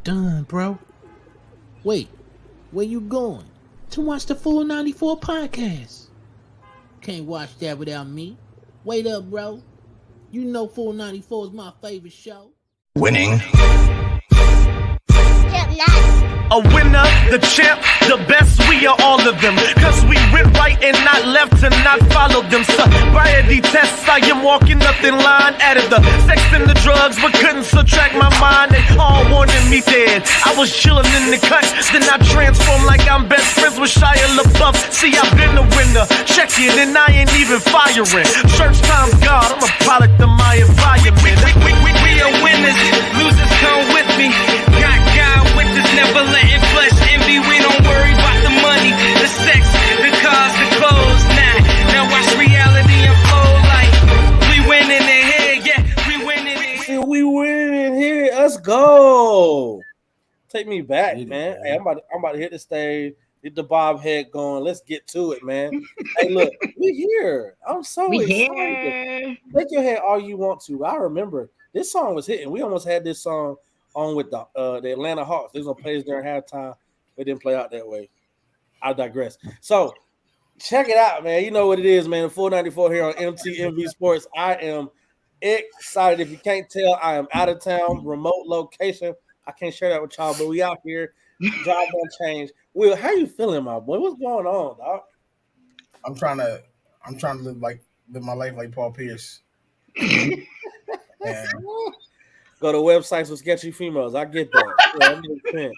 done, bro. Wait, where you going? To watch the Full 94 podcast. Can't watch that without me. Wait up, bro. You know Full 94 is my favorite show. Winning. A winner, the champ, the best, we are all of them. Cause we went right and not left and not followed them. Sobriety tests, I am walking up in line. Added the sex and the drugs, but couldn't subtract my mind. They all wanted me dead. I was chilling in the cut, then I transformed like I'm best friends with Shia LaBeouf. See, I've been a winner, check it, and I ain't even firing. Church time's God, I'm a product of my environment. We are winners, losers come with me. Got God with us, never letting flesh envy. We don't worry about the money, the sex, the cars, the clothes. Now watch reality unfold like we winning in here, yeah, we winning in here. We winning in here. Let's go. Take me back, man. Hey, I'm about to hit the stage, get the bob head going. Let's get to it, man. Hey, look, we here. I'm so excited. Here. Take your head all you want to. I remember this song was hitting. We almost had this song on with the Atlanta Hawks. They was gonna play this during halftime. It didn't play out that way. I digress. So check it out, man. You know what it is, man. Full 94 here on MTMV Sports. I am excited. If you can't tell, I am out of town, remote location. I can't share that with y'all, but we out here. Job don't change. Will, how you feeling, my boy? What's going on, dog? I'm trying to live my life like Paul Pierce. And go to websites with sketchy females. I get that. Yeah, that makes sense.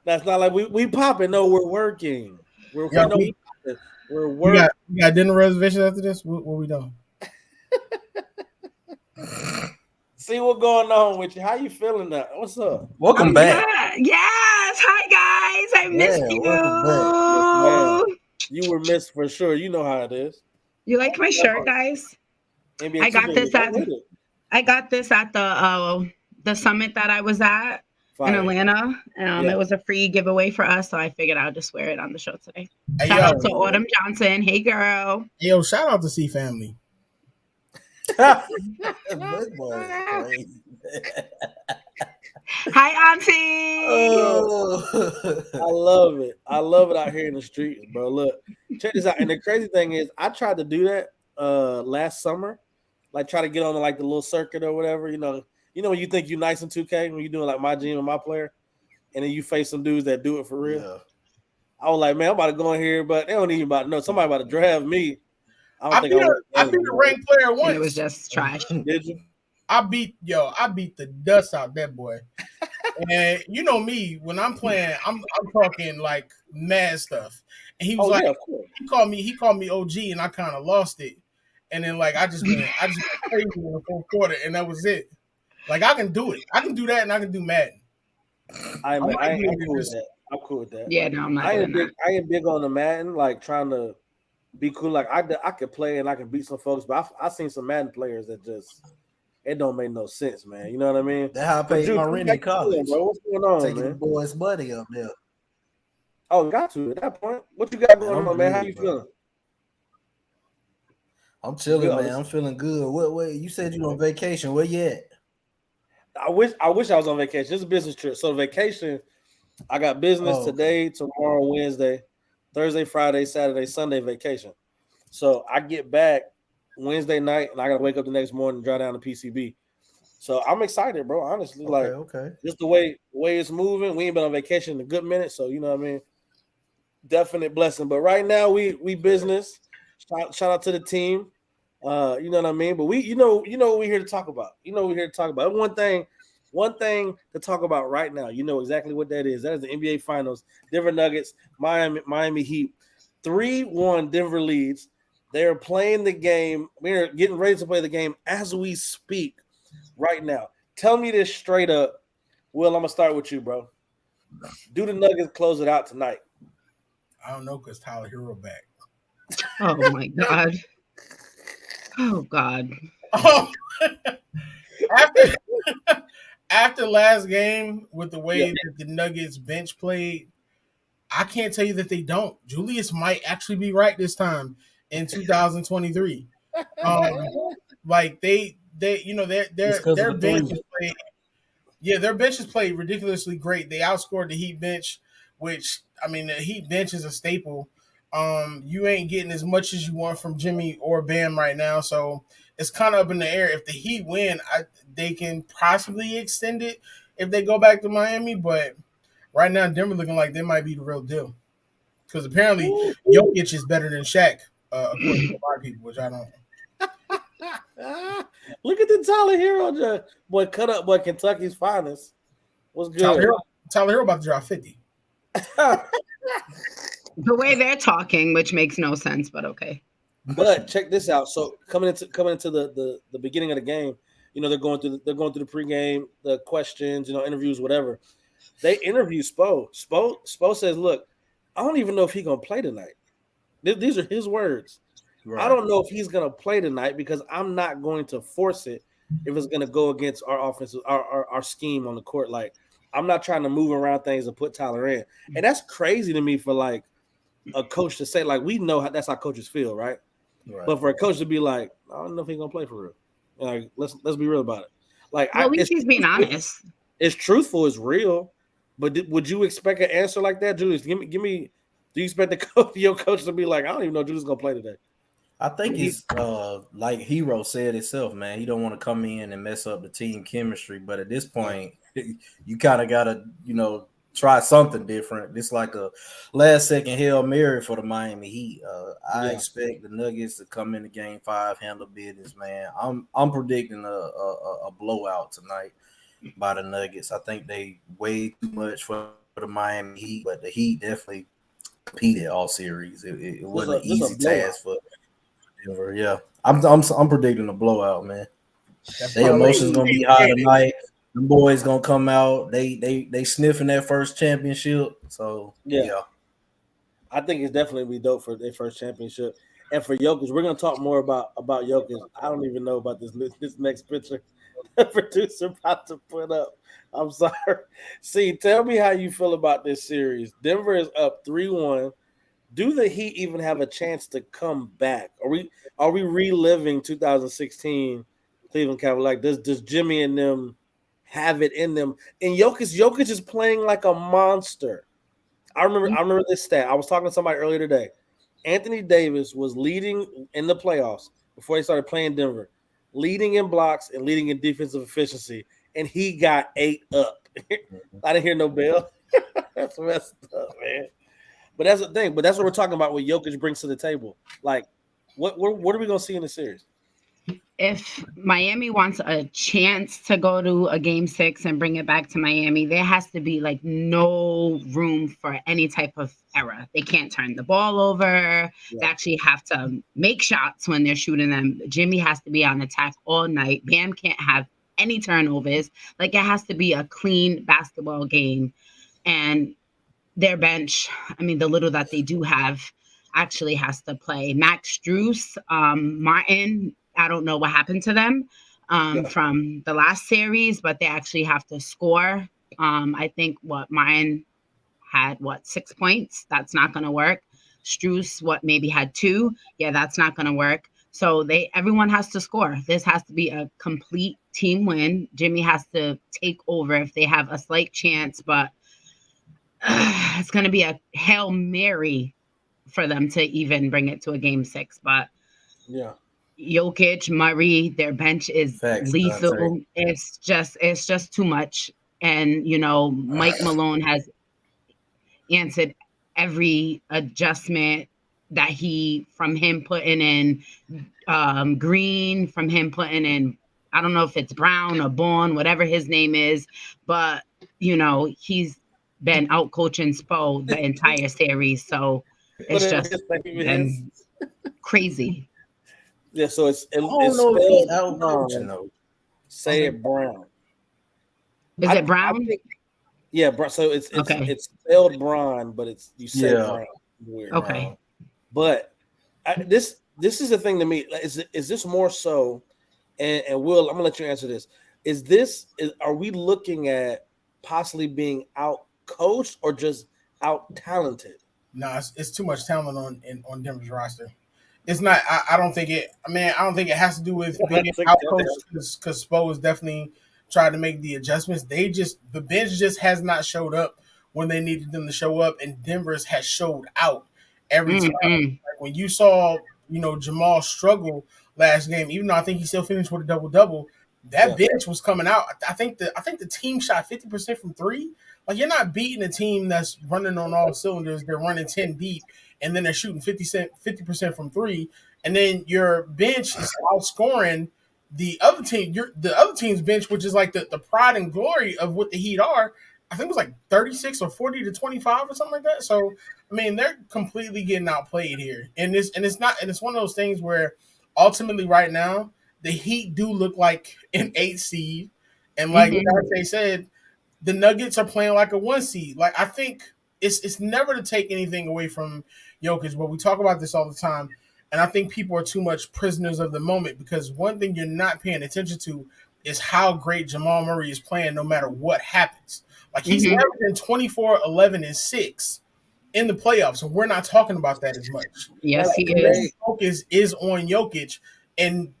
That's not like we popping. No, we're working. We're working. You got dinner reservations after this? What we doing? See what's going on with you. How you feeling now? What's up? Welcome back. Yes. Hi, guys. I missed you. Yes, you were missed for sure. You know how it is. You like my shirt, guys? NBA I got this at the summit that I was at in Atlanta. It was a free giveaway for us, so I figured I'll just wear it on the show today. Hey, shout out to Autumn Johnson. Hey, girl. Yo, shout out to C Family. Hi, Auntie. Oh, I love it. I love it out here in the streets, bro. Look, check this out. And the crazy thing is, I tried to do that last summer, like try to get on the little circuit or whatever. You know when you think you're nice in 2K when you're doing like my gym and my player, and then you face some dudes that do it for real. Yeah. I was like, man, I'm about to go in here, but they don't even about to know. Somebody about to draft me. I beat a ranked player once. It was just trash. Did you? I beat the dust out that boy. And you know me, when I'm playing, I'm talking like mad stuff. And he was he called me OG, and I kind of lost it. And then I just went crazy in the fourth quarter, and that was it. Like I can do it. I can do that, and I can do Madden. I'm cool with that. I'm cool with that. Yeah, no, I'm not. I ain't big on the Madden, like trying to be cool. Like I could play and I can beat some folks, but I seen some Madden players that just it don't make no sense, man. You know what I mean? That's how I paid my rent in college. Bro. What's going on, taking man? the boys' money up there. Oh, got to at that point. What you got going on, man? How you feeling? I'm chilling, man. I'm feeling good. What? You said you on vacation. Where you at? I wish I was on vacation. It's a business trip. So vacation, I got business today, tomorrow, Wednesday, Thursday, Friday, Saturday, Sunday vacation. So I get back Wednesday night and I gotta wake up the next morning and drive down to PCB. So I'm excited, bro. Honestly, just the way it's moving. We ain't been on vacation in a good minute, so you know what I mean. Definite blessing. But right now we business. Shout out to the team. You know what I mean? But we what we're here to talk about. We're here to talk about. One thing to talk about right now. You know exactly what that is. That is the NBA Finals. Denver Nuggets, Miami Heat. 3-1 Denver leads. They're playing the game. We're getting ready to play the game as we speak right now. Tell me this straight up. Will, I'm gonna start with you, bro. Do the Nuggets close it out tonight? I don't know because Tyler Hero back. Oh my God. Oh God. Oh. After last game, with the way that the Nuggets bench played, I can't tell you that they don't. Julius might actually be right this time in 2023. their bench is played. Yeah, their bench has played ridiculously great. They outscored the Heat bench, which I mean, the Heat bench is a staple. You ain't getting as much as you want from Jimmy or Bam right now, so it's kind of up in the air. If the Heat win, they can possibly extend it if they go back to Miami. But right now, Denver looking like they might be the real deal because apparently Jokic is better than Shaq, according to a lot of people, which I don't. Look at the Tyler Hero, boy, cut up, boy, Kentucky's finest. What's good? Tyler Hero about to drop 50. The way they're talking, which makes no sense, but okay. But check this out. So coming into the beginning of the game, they're going through the pregame, the questions, interviews, whatever. They interview Spo. Spo says, "Look, I don't even know if he's gonna play tonight." These are his words. Right. I don't know if he's going to play tonight because I'm not going to force it if it's going to go against our offensive, our scheme on the court. Like, I'm not trying to move around things and put Tyler in. And that's crazy to me for, like, a coach to say, like, we know that's how coaches feel, right? But for a coach to be like, I don't know if he's going to play for real. Like, let's be real about it. Like, at least he's being honest. It's truthful. It's real. But would you expect an answer like that, Julius? Give me. Do you expect your coach to be like, I don't even know Julius is going to play today? I think it's like Hero said itself, man. He don't want to come in and mess up the team chemistry. But at this point, you kind of got to, try something different. It's like a last-second Hail Mary for the Miami Heat. I expect the Nuggets to come into Game 5, handle business, man. I'm predicting a blowout tonight by the Nuggets. I think they way too much for the Miami Heat, but the Heat definitely competed all series. It wasn't an easy task for Denver. Yeah, I'm predicting a blowout, man. Their emotions gonna be high tonight. The boys gonna come out. They sniffing that first championship. So yeah. I think it's definitely be dope for their first championship. And for Jokic, we're gonna talk more about Jokic. I don't even know about this next picture the producer about to put up. I'm sorry. See, tell me how you feel about this series. Denver is up 3-1. Do the Heat even have a chance to come back? Are we reliving 2016 Cleveland Cavaliers? Like, does Jimmy and them have it in them? And Jokic is playing like a monster. I remember this stat. I was talking to somebody earlier today. Anthony Davis was leading in the playoffs before he started playing Denver, leading in blocks and leading in defensive efficiency, and he got 8 up. I didn't hear no bell. That's messed up, man. But that's the thing. But that's what we're talking about. What Jokic brings to the table. Like, what are we gonna see in the series? If Miami wants a chance to go to a Game 6 and bring it back to Miami, there has to be like no room for any type of error. They can't turn the ball over. Yeah. They actually have to make shots when they're shooting them. Jimmy has to be on attack all night. Bam can't have any turnovers. Like, it has to be a clean basketball game. And their bench, I mean, the little that they do have actually has to play. Max Strus, Martin, I don't know what happened to them from the last series, but they actually have to score. I think Martin had 6 points. That's not going to work. Strus, maybe had 2. Yeah, that's not going to work. So everyone has to score. This has to be a complete team win. Jimmy has to take over if they have a slight chance, but it's going to be a Hail Mary for them to even bring it to a Game 6. But yeah, Jokic, Murray, their bench is lethal. It's just too much. And, Mike Malone has answered every adjustment that from him putting in Green, from him putting in, I don't know if it's Brown or Bourne, whatever his name is, but, he's been out coaching Spo the entire series. So it's just been crazy. Yeah, so it's spelled out coaching though. Say it Brown. Is it Brown? Yeah, so it's spelled Brown, but you say Brown. Weird. Okay. But this is the thing to me. Is this more so? And Will, I'm gonna let you answer this. Are we looking at possibly being out coached or just out talented? No, it's too much talent on Denver's roster. it's not. I don't think it. I mean, I don't think it has to do with being out coached because Spo has definitely tried to make the adjustments. The bench just has not showed up when they needed them to show up, and Denver's has showed out every time. Like when you saw, Jamal struggle last game, even though I think he still finished with a double. That bench was coming out. I think the team shot 50% from three. Like you're not beating a team that's running on all cylinders. They're running 10 deep, and then they're shooting 50% from three. And then your bench is outscoring the other team. The other team's bench, which is like the pride and glory of what the Heat are. I think it was like 36 or 40 to 25 or something like that. So I mean, they're completely getting outplayed here, and it's one of those things where ultimately right now the Heat do look like an 8 seed, and like Dante said, the Nuggets are playing like a 1 seed. Like I think it's never to take anything away from Jokic, but we talk about this all the time, and I think people are too much prisoners of the moment because one thing you're not paying attention to is how great Jamal Murray is playing no matter what happens. Like he's averaging 24, 11, and 6 in the playoffs, and we're not talking about that as much. Yes, he is. Focus is on Jokic, and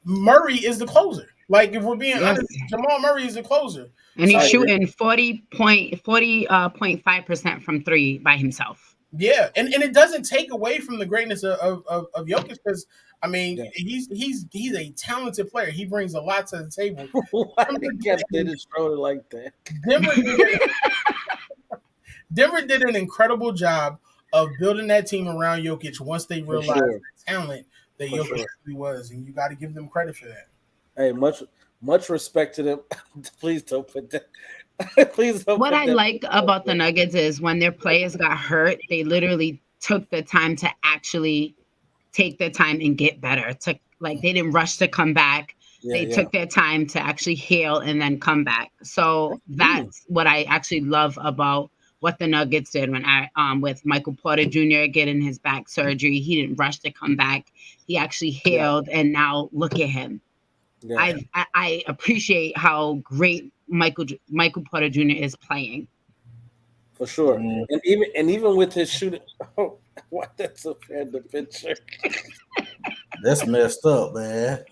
Murray is the closer. Like if we're being honest, Jamal Murray is the closer, and he's shooting 40.5% from three by himself. Yeah, and it doesn't take away from the greatness of Jokic because I mean he's a talented player. He brings a lot to the table. They just throw it like that. Denver did an incredible job of building that team around Jokic once they realized the talent that Jokic really was, and you got to give them credit for that. Hey, much respect to them. Please don't put that. What I like about the Nuggets is when their players got hurt, they literally took the time to actually take their time and get better. They didn't rush to come back. They took their time to actually heal and then come back. So that's what I actually love about what the Nuggets did when with Michael Porter Jr. getting his back surgery. He didn't rush to come back. He actually healed, and now look at him. Yeah. I appreciate how great Michael Porter Jr. is playing. For sure. And even with his shooting, what that's a random picture. That's messed up, man.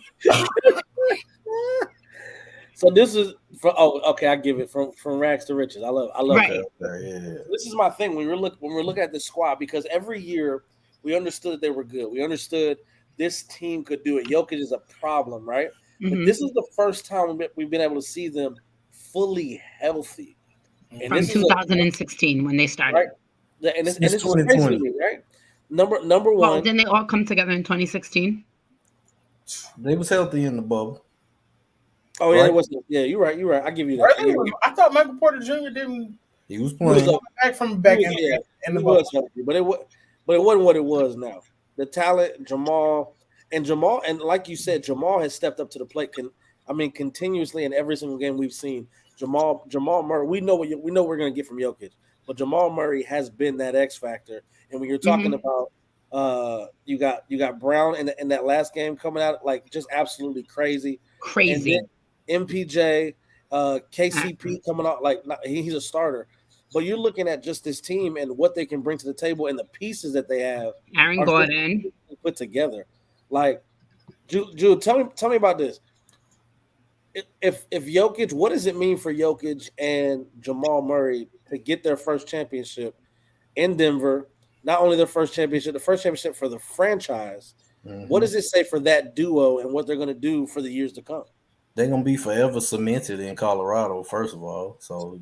So this is I give it from rags to riches. I love right. that. Yeah. This is my thing when we're looking at the squad, because every year we understood they were good. We understood this team could do it. Jokic is a problem, right? But this is the first time we've been able to see them fully healthy. And from 2016 when they started. Right? And it's 2020, right? Number one. Well, didn't they all come together in 2016? They was healthy in the bubble. Oh, yeah, right? It wasn't. Yeah, you're right. I give you that. I thought Michael Porter Jr. didn't. He was playing. Back in the bubble. But it wasn't what it was now. The talent, Jamal, and like you said, Jamal has stepped up to the plate. Continuously in every single game we've seen. Jamal Murray. We know what we're going to get from Jokic, but Jamal Murray has been that X factor. And when you're talking about, you got Brown in that last game coming out like just absolutely crazy. And MPJ, KCP coming out he's a starter. But you're looking at just this team and what they can bring to the table and the pieces that they have. Aaron Gordon put together. Like, Jude, tell me about this. If Jokic, what does it mean for Jokic and Jamal Murray to get their first championship in Denver? Not only their first championship, the first championship for the franchise. Mm-hmm. What does it say for that duo and what they're going to do for the years to come? They're going to be forever cemented in Colorado, first of all. So,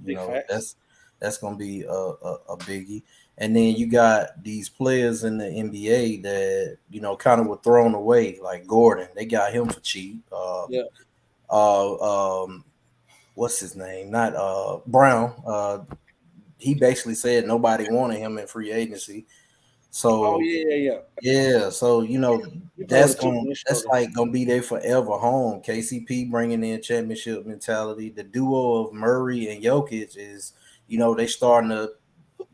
that's going to be a biggie. And then you got these players in the NBA that, kind of were thrown away, like Gordon. They got him for cheap. What's his name? Not Brown. He basically said nobody wanted him in free agency. So So that's gonna be their forever home. KCP bringing in championship mentality. The duo of Murray and Jokic is, they starting to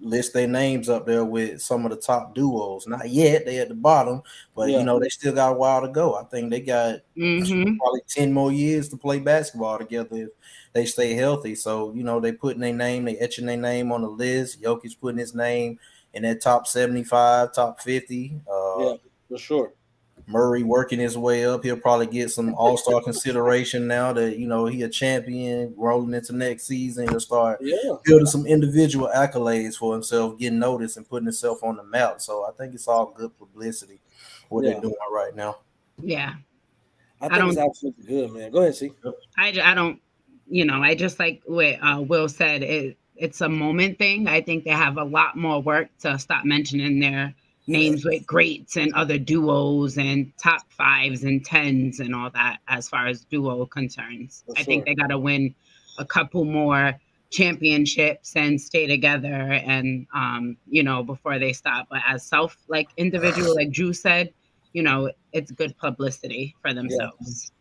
list their names up there with some of the top duos. Not yet, they at the bottom, but they still got a while to go. I think they got probably 10 more years to play basketball together if they stay healthy. So they putting their name, they etching their name on the list. Jokic putting his name in that top 75, top 50. For sure. Murray working his way up. He'll probably get some all-star consideration now that, you know, he a champion rolling into next season. He'll start building some individual accolades for himself, getting noticed and putting himself on the map. So I think it's all good publicity, what they're doing right now. Yeah. I think it's absolutely good, man. Go ahead, see. I don't, you know, I just like what Will said, it's a moment thing. I think they have a lot more work to stop mentioning their names with greats and other duos and top 5s and 10s and all that as far as duo concerns. I think they got to win a couple more championships and stay together and, you know, before they stop. But as individual, like Drew said, you know, it's good publicity for themselves.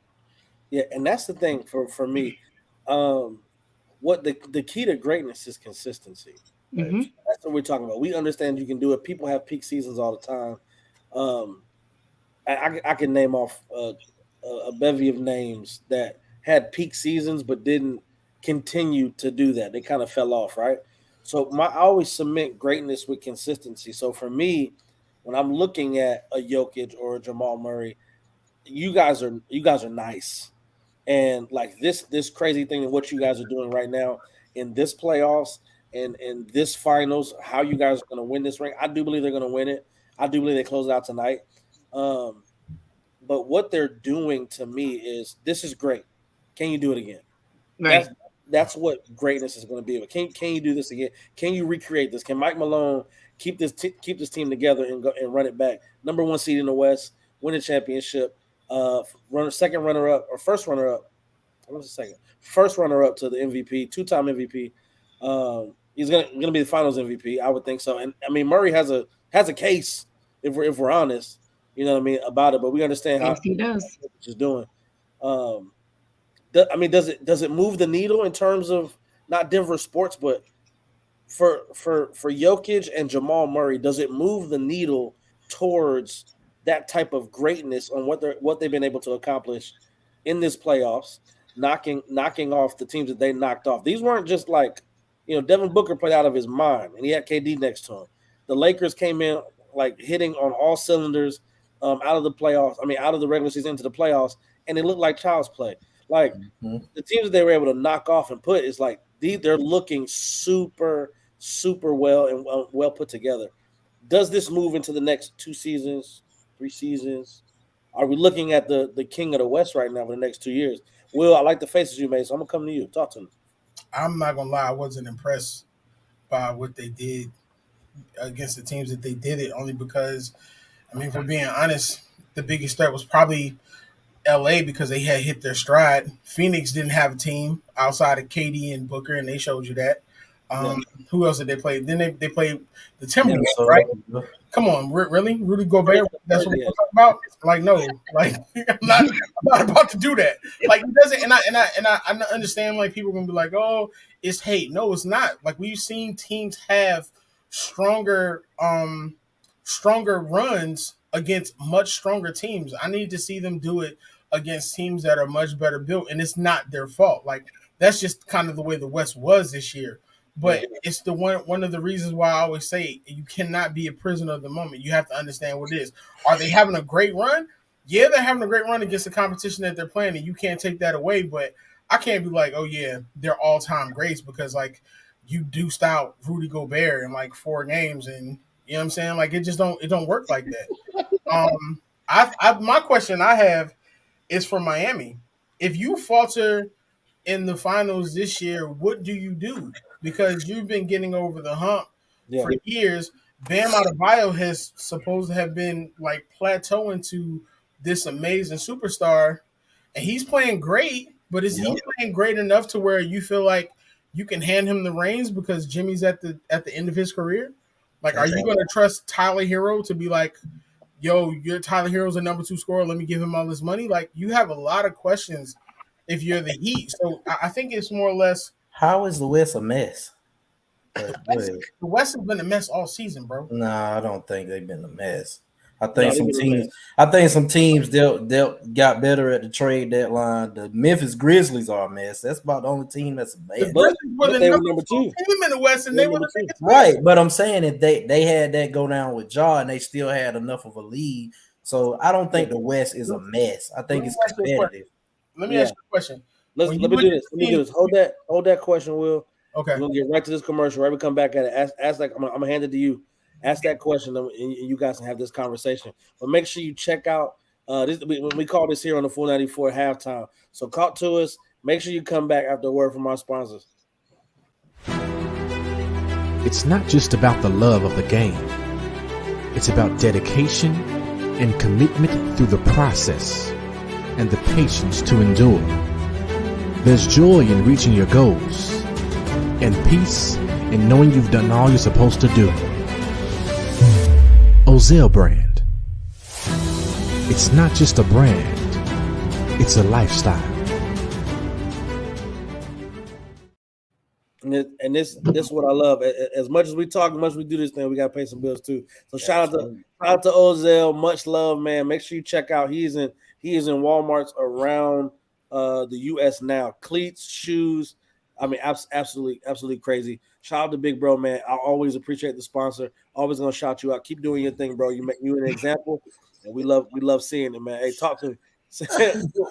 Yeah, and that's the thing for me. What the key to greatness is consistency. Mm-hmm. That's what we're talking about. We understand you can do it. People have peak seasons all the time. I can name off a bevy of names that had peak seasons but didn't continue to do that. They kind of fell off, right? So I always cement greatness with consistency. So for me, when I'm looking at a Jokic or a Jamal Murray, you guys are nice. And like this crazy thing and what you guys are doing right now in this playoffs and this finals, how you guys are going to win this ring. I do believe they're going to win it. I do believe they close it out tonight. But what they're doing to me is this is great. Can you do it again? Right. That's what greatness is going to be. But can you do this again? Can you recreate this? Can Mike Malone keep this team together and go and run it back? Number 1 seed in the West, win a championship. Second runner-up or first runner-up. What was the second? First runner-up to the MVP, 2-time MVP. He's gonna be the Finals MVP, I would think so. And I mean, Murray has a case if we're honest, you know what I mean, about it. But we understand how he does. He's doing. Does it move the needle in terms of not Denver sports, but for Jokic and Jamal Murray, does it move the needle towards that type of greatness on what they've been able to accomplish in this playoffs, knocking off the teams that they knocked off? These weren't just like, you know, Devin Booker played out of his mind and he had KD next to him. The Lakers came in like hitting on all cylinders out of the playoffs. I mean, out of the regular season into the playoffs, and it looked like child's play. Like the teams that they were able to knock off and put is like they're looking super, super well and well put together. Does this move into the next 2 seasons, 3 seasons? Are we looking at the king of the West right now for the next 2 years? Will, I like the faces you made, so I'm gonna come to you. Talk to me. I'm not gonna lie, I wasn't impressed by what they did against the teams that they did it, only because, I mean, for being honest, the biggest threat was probably LA because they had hit their stride. Phoenix didn't have a team outside of KD and Booker, and they showed you that. Who else did they play? Then they played the Timberwolves, right? Come on, really? Rudy Gobert? That's what we're talking about? Like, no. Like, I'm not about to do that. Like, he doesn't, and I understand, like, people are going to be like, oh, it's hate. No, it's not. Like, we've seen teams have stronger runs against much stronger teams. I need to see them do it against teams that are much better built, and it's not their fault. Like, that's just kind of the way the West was this year. But it's the one of the reasons why I always say you cannot be a prisoner of the moment. You have to understand what it is. Are they having a great run? Yeah, they're having a great run against the competition that they're playing, and you can't take that away. But I can't be like, oh, yeah, they're all-time greats because, like, you deuced out Rudy Gobert in, like, 4 games. And, you know what I'm saying? Like, it don't work like that. My question I have is for Miami. If you falter in the finals this year, what do you do? Because you've been getting over the hump for years. Bam Adebayo has supposed to have been like plateauing to this amazing superstar, and he's playing great. But is he playing great enough to where you feel like you can hand him the reins because Jimmy's at the end of his career? Like, are you going to trust Tyler Hero to be like, yo, your Tyler Hero's a number 2 scorer, let me give him all this money? Like, you have a lot of questions if you're the Heat. So I think it's more or less. How is the West a mess? The West has been a mess all season, bro. Nah, I don't think they've been a mess. I think some teams got better at the trade deadline. The Memphis Grizzlies are a mess. That's about the only team that's a mess. But they were number 2 team in the West, and they were the biggest. Right, but I'm saying if they had that go down with Ja, and they still had enough of a lead So I don't think the West is a mess. I think it's competitive. Let me ask you a question. Let me do this. Hold that question, Will. Okay. We're gonna get right to this commercial. Right, we come back at it. Ask like I'm gonna hand it to you. Ask that question, and you guys can have this conversation. But make sure you check out this. We call this here on the Full 94 halftime. So call to us. Make sure you come back after a word from our sponsors. It's not just about the love of the game. It's about dedication and commitment through the process and the patience to endure. There's joy in reaching your goals and peace in knowing you've done all you're supposed to do. Ozell brand. It's not just a brand, it's a lifestyle. And this is what I love. As much as we talk, as much as we do this thing, we gotta pay some bills too. So shout out to Ozell. Much love, man. Make sure you check out. He is in Walmarts around the US now. Cleats, shoes. I mean, absolutely crazy. Shout out to Big Bro, man. I always appreciate the sponsor. Always gonna shout you out. Keep doing your thing, bro. You an example, and we love seeing it, man. Hey, talk to me.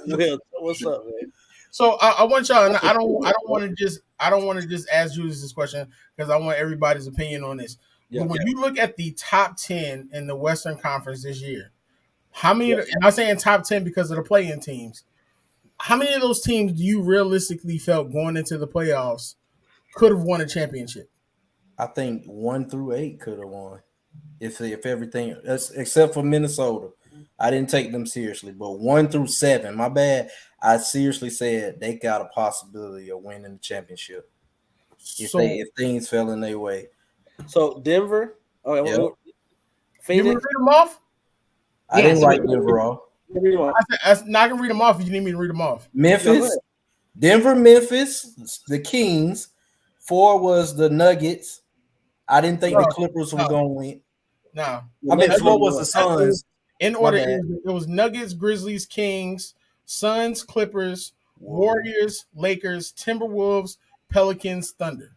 Will, what's up, man? So I want y'all, and I don't want to just ask Julius this question because I want everybody's opinion on this. Yeah, but when you look at the top 10 in the Western Conference this year, how many? And I'm saying top 10 because of the play-in teams. How many of those teams do you realistically felt going into the playoffs could have won a championship? I think 1 through 8 could have won if everything, except for Minnesota. I didn't take them seriously, but 1 through 7, my bad. I seriously said they got a possibility of winning the championship if things fell in their way. So Denver, Phoenix. You want to read them off? I didn't write Denver off. I can read them off if you need me to read them off. Memphis, Denver, Memphis, the Kings. 4 was the Nuggets. I didn't think the Clippers were going to win. No. I mean, 4 was the Suns. In order, it was Nuggets, Grizzlies, Kings, Suns, Clippers, Warriors, Lakers, Timberwolves, Pelicans, Thunder.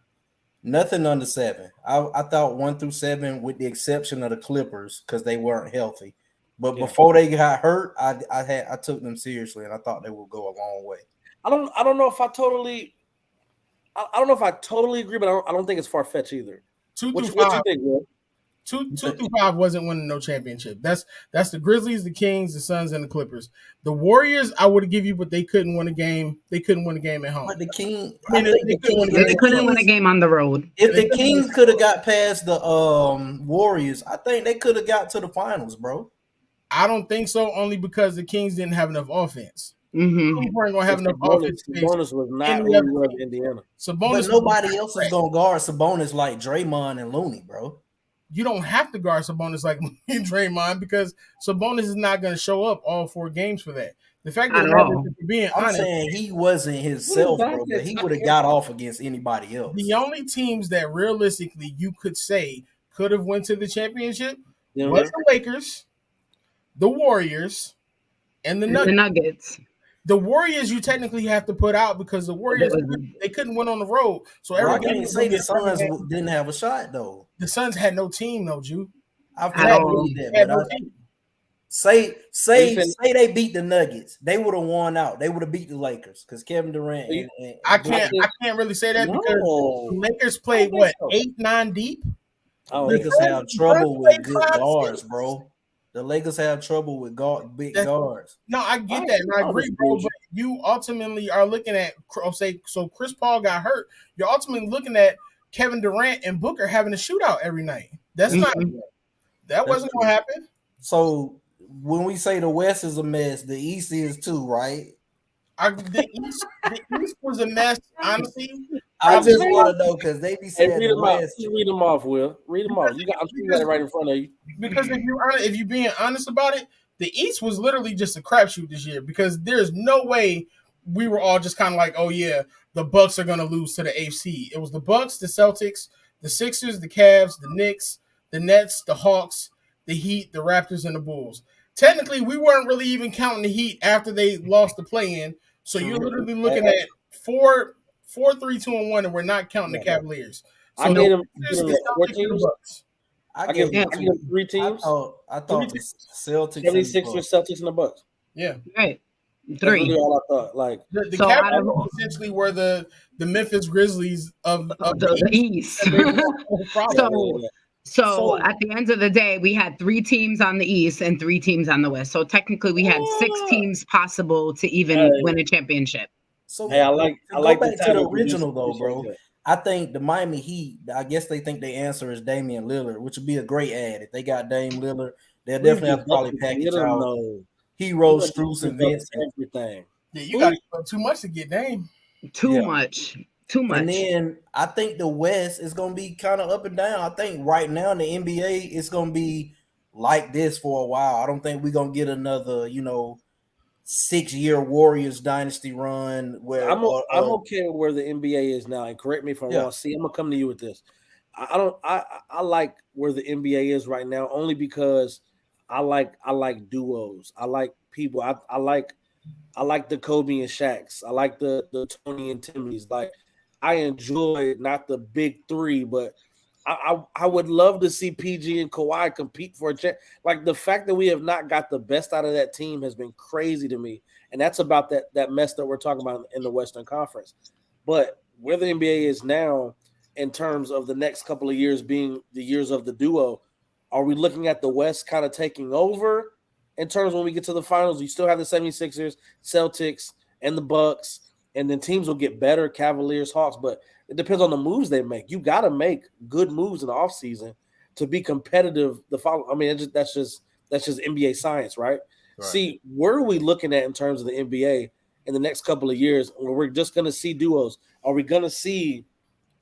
Nothing under 7. I thought 1 through 7, with the exception of the Clippers, because they weren't healthy. But before they got hurt, I took them seriously, and I thought they would go a long way. I don't know if I totally agree, but I don't think it's far fetched either. 2 through 5. What you think, Will? 2 through 5 wasn't winning no championship. That's the Grizzlies, the Kings, the Suns, and the Clippers. The Warriors, I would give you, but they couldn't win a game. They couldn't win a game at home. But the Kings, they couldn't win a game on the road. If the Kings could have got past the Warriors, I think they could have got to the finals, bro. I don't think so, only because the Kings didn't have enough offense. Mm-hmm. They weren't gonna have enough offense. Sabonis was not who he was in Indiana. But nobody else is gonna guard Sabonis like Draymond and Looney, bro. You don't have to guard Sabonis like Draymond because Sabonis is not going to show up all 4 games for that. The fact that I'm saying he wasn't himself, bro, but he would have got off against anybody else. The only teams that realistically you could say could have went to the championship was the Lakers, the Warriors, and the Nuggets. The Warriors you technically have to put out because the Warriors they couldn't win on the road. So I can't say the Suns didn't have a shot though. The Suns had no team though, Drew. Say they beat the Nuggets, they would have won out. They would have beat the Lakers because Kevin Durant. I can't really say that because the Lakers played 8-9 deep. Lakers have trouble with good guards, bro. The Lakers have trouble with big guards. No, I get that, and I agree, bro. But you ultimately are looking at, so Chris Paul got hurt. You're ultimately looking at Kevin Durant and Booker having a shootout every night. That wasn't going to happen. So when we say the West is a mess, the East is too, right? The East was a mess, honestly. I just want to know because they be saying read them off, Will. Read them off. I'm sure you got it right in front of you. Because if you're being honest about it, the East was literally just a crapshoot this year because there's no way we were all just kind of like, oh yeah, the Bucks are going to lose to the AFC. It was the Bucks, the Celtics, the Sixers, the Cavs, the Knicks, the Nets, the Hawks, the Heat, the Raptors, and the Bulls. Technically, we weren't really even counting the Heat after they lost the play-in. So you're literally looking at 4, 3, 2, and 1, and we're not counting the Cavaliers. So I give them 3 teams. I thought the Celtics, 76ers, Celtics, and the Bucks. Yeah, right. 3. That's really all I thought. Like the Cavaliers essentially were the Memphis Grizzlies of the East. So at the end of the day, we had 3 teams on the East and 3 teams on the West. So technically, we had 6 teams possible to even win a championship. So I like back to the original though, bro. I think the Miami Heat, I guess they think the answer is Damian Lillard, which would be a great ad. If they got Dame Lillard, they'll definitely have to probably package out Heroes, Strus, and Vince. Everything. Yeah, you got too much to get Dame. Too much. And then I think the West is going to be kind of up and down. I think right now in the NBA, it's going to be like this for a while. I don't think we're going to get another, 6-year Warriors dynasty run. Where I'm okay with where the NBA is now. And correct me if I'm wrong. See, I'm gonna come to you with this. I like where the NBA is right now only because I like duos. I like people. I like the Kobe and Shaqs. I like the Tony and Timmys. Like I enjoy not the big 3, but I would love to see PG and Kawhi compete for a chance. Like the fact that we have not got the best out of that team has been crazy to me. And that's about that mess that we're talking about in the Western Conference. But where the NBA is now in terms of the next couple of years being the years of the duo, are we looking at the West kind of taking over in terms when we get to the finals? You still have the 76ers, Celtics, and the Bucks, and then teams will get better, Cavaliers, Hawks, but it depends on the moves they make. You got to make good moves in the offseason to be competitive. That's just NBA science, right? See, where are we looking at in terms of the NBA in the next couple of years where we're just going to see duos? Are we going to see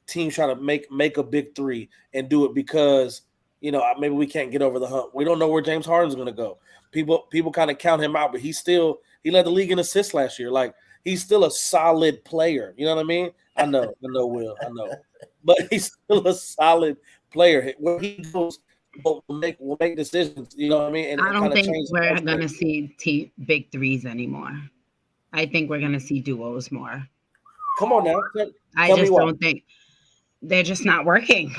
teams try to make a big 3 and do it because, maybe we can't get over the hump? We don't know where James Harden's going to go. People kind of count him out, but he led the league in assists last year. Like, he's still a solid player. You know what I mean? I know, Will. I know. But he's still a solid player. Where he goes, we'll make decisions. You know what I mean? And I don't think we're going to see big 3s anymore. I think we're going to see duos more. Come on now. I just don't think they're just not working.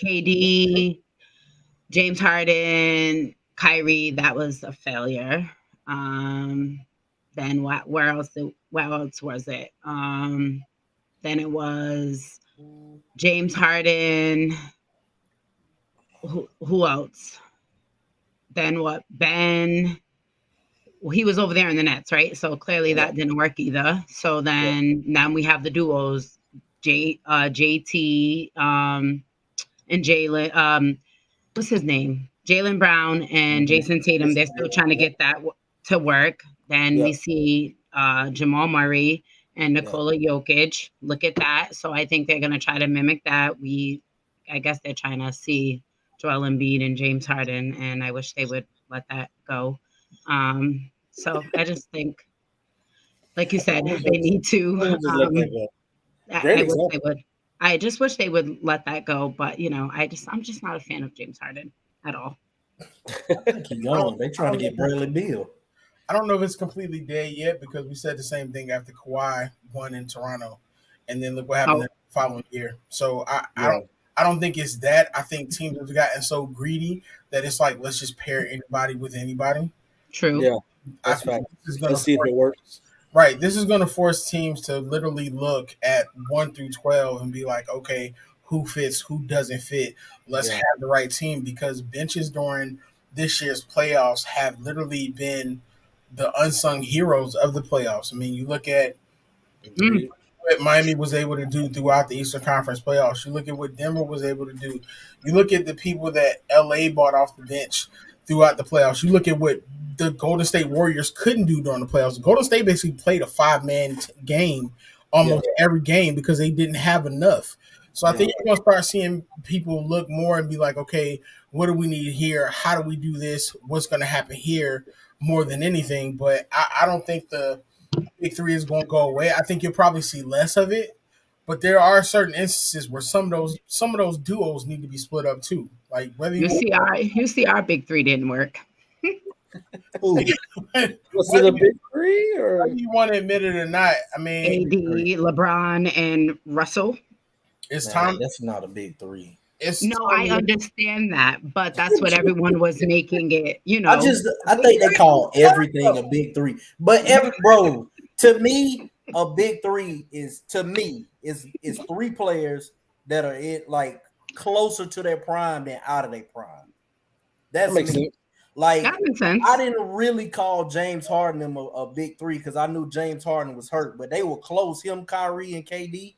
KD, James Harden, Kyrie, that was a failure. Then where else was it? Then it was James Harden. Who else? Then what? Ben. Well, he was over there in the Nets, right? So clearly that didn't work either. So then we have the duos, JT and Jalen. What's his name? Jaylen Brown and Jason Tatum. They're still trying to get that to work. Then we see Jamal Murray and Nikola Jokic. Look at that. So I think they're going to try to mimic that. I guess they're trying to see Joel Embiid and James Harden, and I wish they would let that go. So I just think, like you said, they need to. I just wish they would let that go. But I'm just not a fan of James Harden at all. Keep going. They're trying to get Bradley Beal. I don't know if it's completely dead yet because we said the same thing after Kawhi won in Toronto, and then look what happened the following year. So I don't think it's that. I think teams have gotten so greedy that it's like let's just pair anybody with anybody. True. Yeah, that's fact. Let's see if it works. Right. This is going to force teams to literally look at 1 through 12 and be like, okay, who fits, who doesn't fit. Let's have the right team because benches during this year's playoffs have literally been the unsung heroes of the playoffs. I mean, you look at what Miami was able to do throughout the Eastern Conference playoffs. You look at what Denver was able to do. You look at the people that LA bought off the bench throughout the playoffs. You look at what the Golden State Warriors couldn't do during the playoffs. Golden State basically played a 5-man game almost every game because they didn't have enough. So I think you're going to start seeing people look more and be like, okay, what do we need here? How do we do this? What's going to happen here more than anything? But I don't think the big 3 is going to go away. I think you'll probably see less of it. But there are certain instances where some of those duos need to be split up too. Like whether you see our big 3 didn't work. Was it a big 3 or whether you want to admit it or not? I mean, AD, LeBron, and Russell. It's time. That's not a big 3. I understand that, but that's what everyone was making it. I think they call everything a big three, but to me, a big three is three players that are like closer to their prime than out of their prime. That makes sense. Like, that makes sense. I didn't really call James Harden a big three because I knew James Harden was hurt, but they were close. Him, Kyrie, and KD.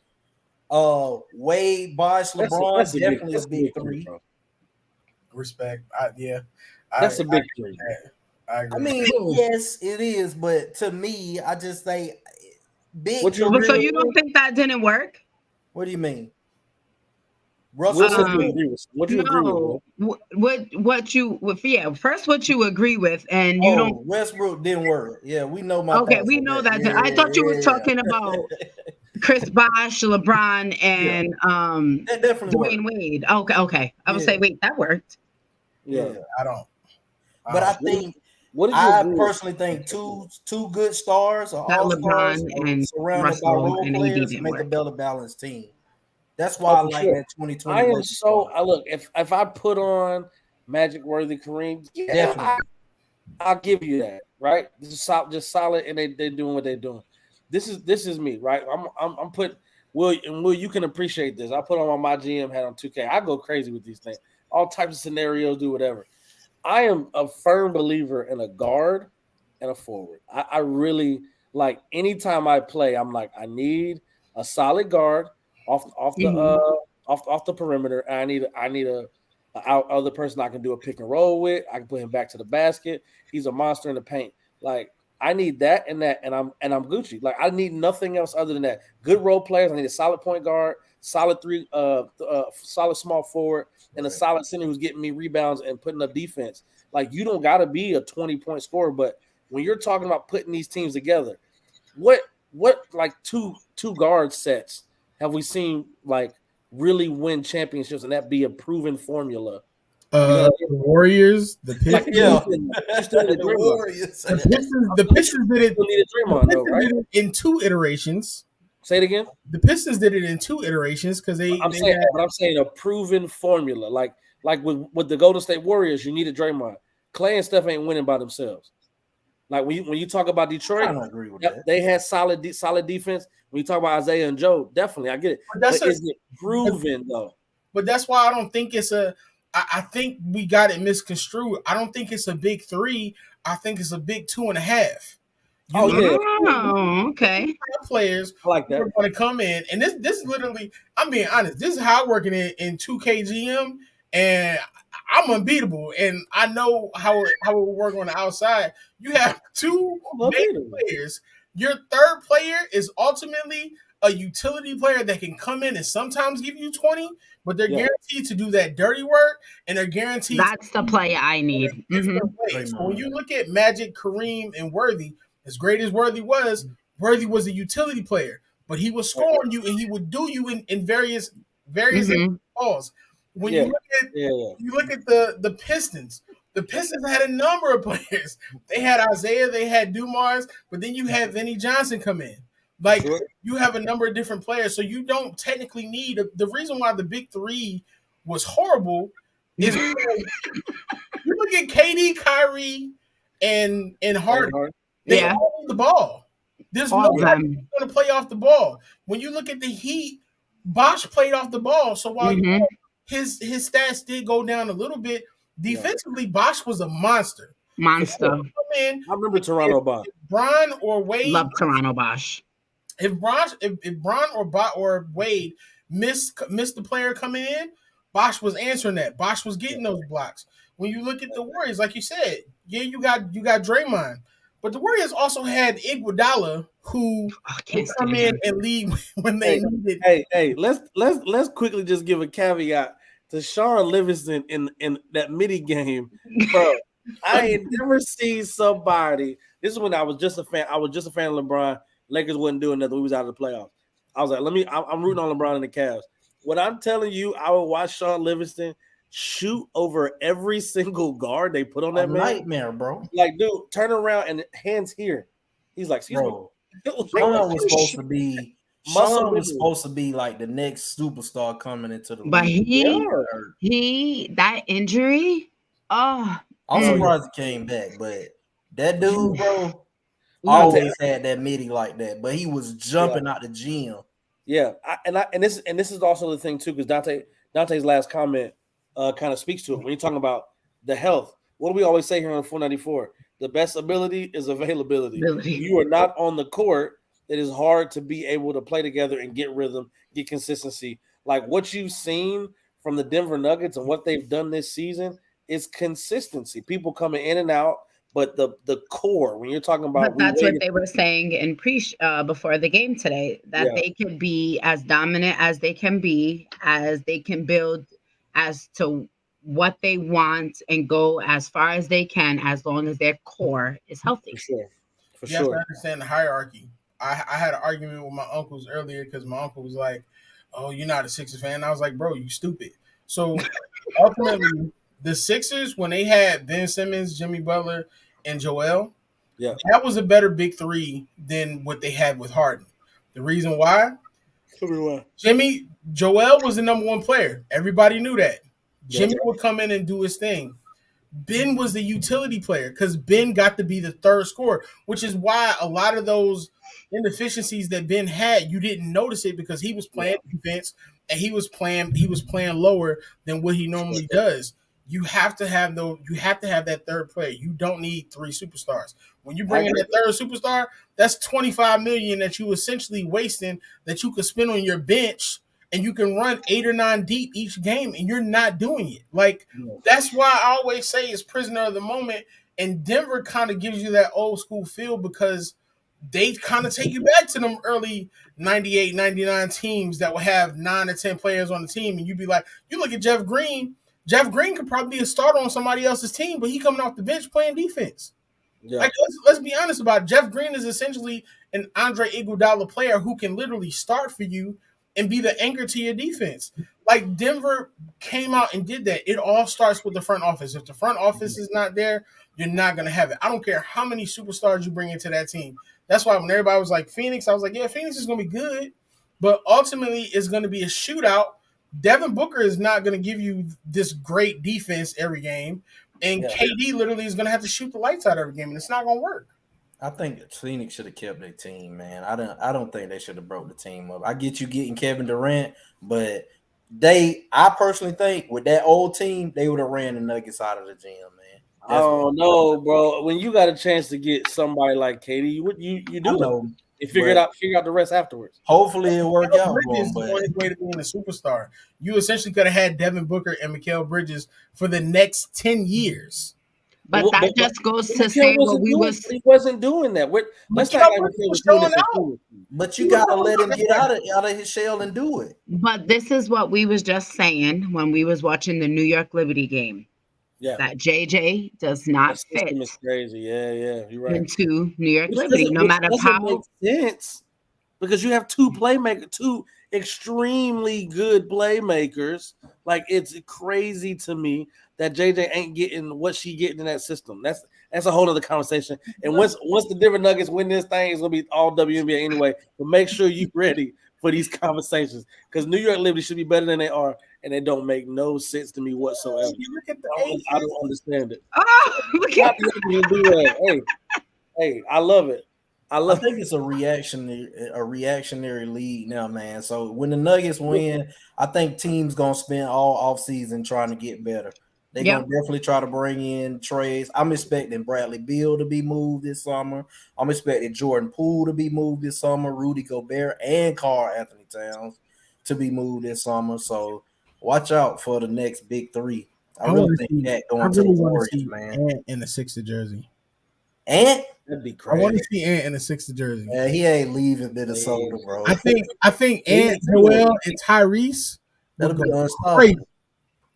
Wade, Bosh, LeBron, that's definitely a big three. Respect. That's a big three. I mean, yes, it is, but to me, I just say big. So you don't think that didn't work? What do you mean? Russell, what you agree with? First, what you agree with, and you don't. Westbrook didn't work. Yeah, we know my. Okay, we know that. Yeah, I thought you were talking about Chris Bosh, LeBron, and that definitely Dwayne Wade. Okay. I would say, wait, that worked. Yeah, I don't. But I think. I personally think two good stars or all stars and surrounded by role players make a better balanced team. That's why I like that 2020. I am so. Look, if I put on Magic, Worthy, Kareem, I'll give you that. Right, this is just solid, and they're doing what they're doing. This is me, right? I'm put. Will, you can appreciate this. I put on my GM hat on 2K. I go crazy with these things. All types of scenarios, do whatever. I am a firm believer in a guard and a forward. I really like anytime I play. I'm like, I need a solid guard off the perimeter. I need a other person I can do a pick and roll with. I can put him back to the basket. He's a monster in the paint. Like, I need that, and I'm Gucci. Like, I need nothing else other than that. Good role players. I need a solid point guard, solid solid small forward, and a solid center who's getting me rebounds and putting up defense. Like, you don't got to be a 20-point scorer, but when you're talking about putting these teams together, what like two guard sets have we seen like really win championships and that be a proven formula? The Warriors, the Pistons, the Warriors. The Pistons did it in 2 iterations. Say it again. The Pistons did it in 2 iterations because I'm saying a proven formula. Like with the Golden State Warriors, you need a Draymond. Clay and Steph ain't winning by themselves. Like when you talk about Detroit, I don't agree with that. They had solid defense. When you talk about Isaiah and Joe, definitely I get it. But is it proven though? But that's why I don't think it's a. I think we got it misconstrued. I don't think it's a big 3. I think it's a big 2.5. Okay. Players like that are going to come in, and this is literally. I'm being honest. This is how I work in 2K GM, and I'm unbeatable, and I know how it will work on the outside. You have 2 main players. Your third player is ultimately a utility player that can come in and sometimes give you 20, but they're guaranteed to do that dirty work, and they're guaranteed. That's the player I need. So when you look at Magic, Kareem, and Worthy, as great as Worthy was a utility player, but he was scoring you and he would do you in various balls. When you look at the Pistons. The Pistons had a number of players. They had Isaiah, they had Dumars, but then you had Vinnie Johnson come in. Like, you have a number of different players, so you don't technically need the reason why the big 3 was horrible is you look at KD, Kyrie, and Harden. They all need the ball. There's nobody who's going to play off the ball. When you look at the Heat, Bosh played off the ball. So while his stats did go down a little bit, defensively, Bosh was a monster. I remember Toronto Bosh. Bron or Wade. Love Toronto Bosh. If Bron or Wade missed the player coming in, Bosh was answering that. Bosh was getting those blocks. When you look at the Warriors, like you said, you got Draymond, but the Warriors also had Iguodala, who would come in and lead when they needed. Hey, let's quickly just give a caveat to Sean Livingston in that midi game, bro. I ain't never seen somebody. This is when I was just a fan. I was just a fan of LeBron. Lakers wasn't doing nothing. We was out of the playoffs. I was like, I'm rooting on LeBron and the Cavs. What I'm telling you, I would watch Sean Livingston shoot over every single guard they put on that man. Nightmare, bro. Like, dude, turn around and hands here. He's like, bro. Sean was supposed to be Sean was supposed to be like the next superstar coming into the but league. he that injury. Oh, I'm surprised he came back, but that dude, bro, always had that midi like that. But he was jumping out the gym. Yeah, and this is also the thing too, because Dante's last comment kind of speaks to it when you're talking about the health. What do we always say here on 494? The best ability is availability. You are not on the court. It is hard to be able to play together and get rhythm, get consistency. Like what you've seen from the Denver Nuggets and what they've done this season is consistency. People coming in and out, but the core, when you're talking about, but that's what they were saying in before the game today, that they could be as dominant as they can be, as they can build as to what they want and go as far as they can, as long as their core is healthy. For you have to understand the hierarchy. I had an argument with my uncles earlier because my uncle was like, "Oh, you're not a Sixers fan." I was like, "Bro, you stupid." So ultimately, the Sixers, when they had Ben Simmons, Jimmy Butler, and Joel, that was a better big three than what they had with Harden. The reason why? Joel was the number one player. Everybody knew that. Jimmy would come in and do his thing. Ben was the utility player because Ben got to be the third scorer, which is why a lot of those inefficiencies that Ben had, you didn't notice it because he was playing defense and he was playing lower than what he normally does. You have to have that third player. You don't need three superstars. When you bring in that third superstar, that's $25 million that you essentially wasting that you could spend on your bench, and you can run 8 or 9 deep each game, and you're not doing it. Like that's why I always say it's prisoner of the moment. And Denver kind of gives you that old school feel because they kind of take you back to them early 98, 99 teams that will have 9 or 10 players on the team, and you'd be like, you look at Jeff Green. Jeff Green could probably be a starter on somebody else's team, but he coming off the bench playing defense. Yeah. Like let's be honest about it. Jeff Green is essentially an Andre Iguodala player who can literally start for you and be the anchor to your defense. Like Denver came out and did that. It all starts with the front office. If the front office is not there, you're not going to have it. I don't care how many superstars you bring into that team. That's why when everybody was like Phoenix, I was like, yeah, Phoenix is going to be good, but ultimately it's going to be a shootout. Devin Booker is not going to give you this great defense every game, and KD literally is going to have to shoot the lights out every game, and it's not going to work. I think Phoenix should have kept their team, man. I don't think they should have broke the team up. I get you getting Kevin Durant, but I personally think with that old team, they would have ran the Nuggets out of the gym, man. Oh no, bro! When you got a chance to get somebody like KD, you do it. You figure out the rest afterwards. Hopefully it worked out. Bridges is on his way to being a superstar. You essentially could have had Devin Booker and Mikal Bridges for the next 10 years. But that just goes to say what he wasn't doing that. Let's not But you gotta let him get out of his shell and do it. But this is what we was just saying when we was watching the New York Liberty game. Yeah, that JJ does not fit. Is crazy. Yeah, you're right. Into New York Liberty, no matter how. Make sense because you have two extremely good playmakers. Like it's crazy to me that JJ ain't getting what she getting in that system. That's a whole other conversation. And once the Denver Nuggets win this thing, it's gonna be all WNBA anyway. But make sure you're ready for these conversations because New York Liberty should be better than they are, and they don't make no sense to me whatsoever. I don't understand it. Oh, look at that. Hey, I love it. I think it's a reactionary league now, man. So when the Nuggets win, I think teams gonna spend all offseason trying to get better. They're gonna definitely try to bring in trades. I'm expecting Bradley Beal to be moved this summer. I'm expecting Jordan Poole to be moved this summer, Rudy Gobert and Karl Anthony Towns to be moved this summer. So watch out for the next big three. I really think that going to the Warriors, man. Ant in the Sixers jersey. Ant? That'd be crazy. I want to see Ant in the Sixers jersey. Yeah, he ain't leaving Minnesota, bro. I think Ant, Joel, and Tyrese. That'll be unstoppable.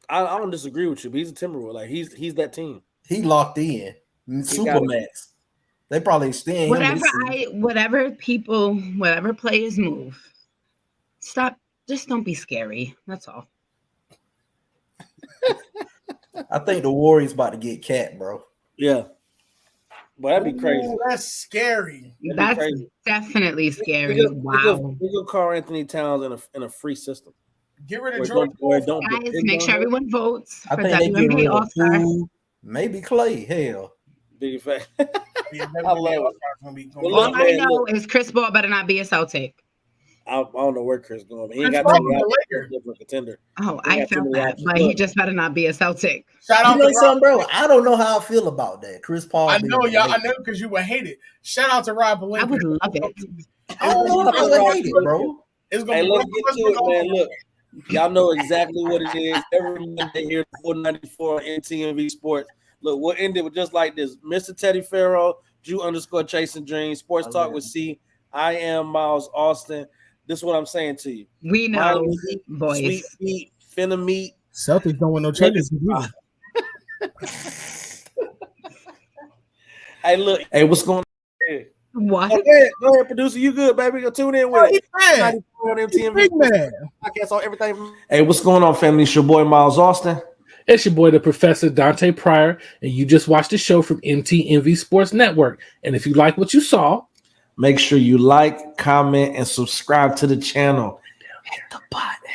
I don't disagree with you, but he's a Timberwolves. Like he's that team. He locked in. Supermax. They probably extend whatever players move. Stop. Just don't be scary. That's all. I think the Warriors about to get Cat, bro. Yeah. But that'd be crazy. Ooh, that's scary. That's definitely scary. Wow. We go Karl Anthony Towns in a free system. Get rid of George. Guys, make sure everyone votes for WNBA All-Star. Maybe Clay. Hell. Big fact. All I know is Chris Paul better not be a Celtic. I don't know where Chris going. He ain't got different contender. Oh, I felt that, but he just better not be a Celtic. Shout out to something, bro. I don't know how I feel about that. Chris Paul. I know, y'all. I know because you would hate it. Shout out to Rob Pelinka. I would love it. I don't know if I would hate it, bro. It's gonna let's get to it, man. Look, y'all know exactly what it is. Every Monday here at 494 on MTMV Sports. Look, we'll end it with just like this. Mr. Teddy Farrow, Drew_Chasing Dreams, Sports Talk with C. I am Miles Austin. This is what I'm saying to you. We know, boys. Sweet feet, finna meet. Celtics don't want no changes. Hey, look. Hey, what's going on? Hey. What? Go ahead, producer. You good, baby? Go tune in with it. Big man. Podcast on everything. Hey, what's going on, family? It's your boy, Miles Austin. It's your boy, the Professor Dante Pryor, and you just watched the show from MTMV Sports Network. And if you like what you saw, make sure you like, comment, and subscribe to the channel. Hit the button.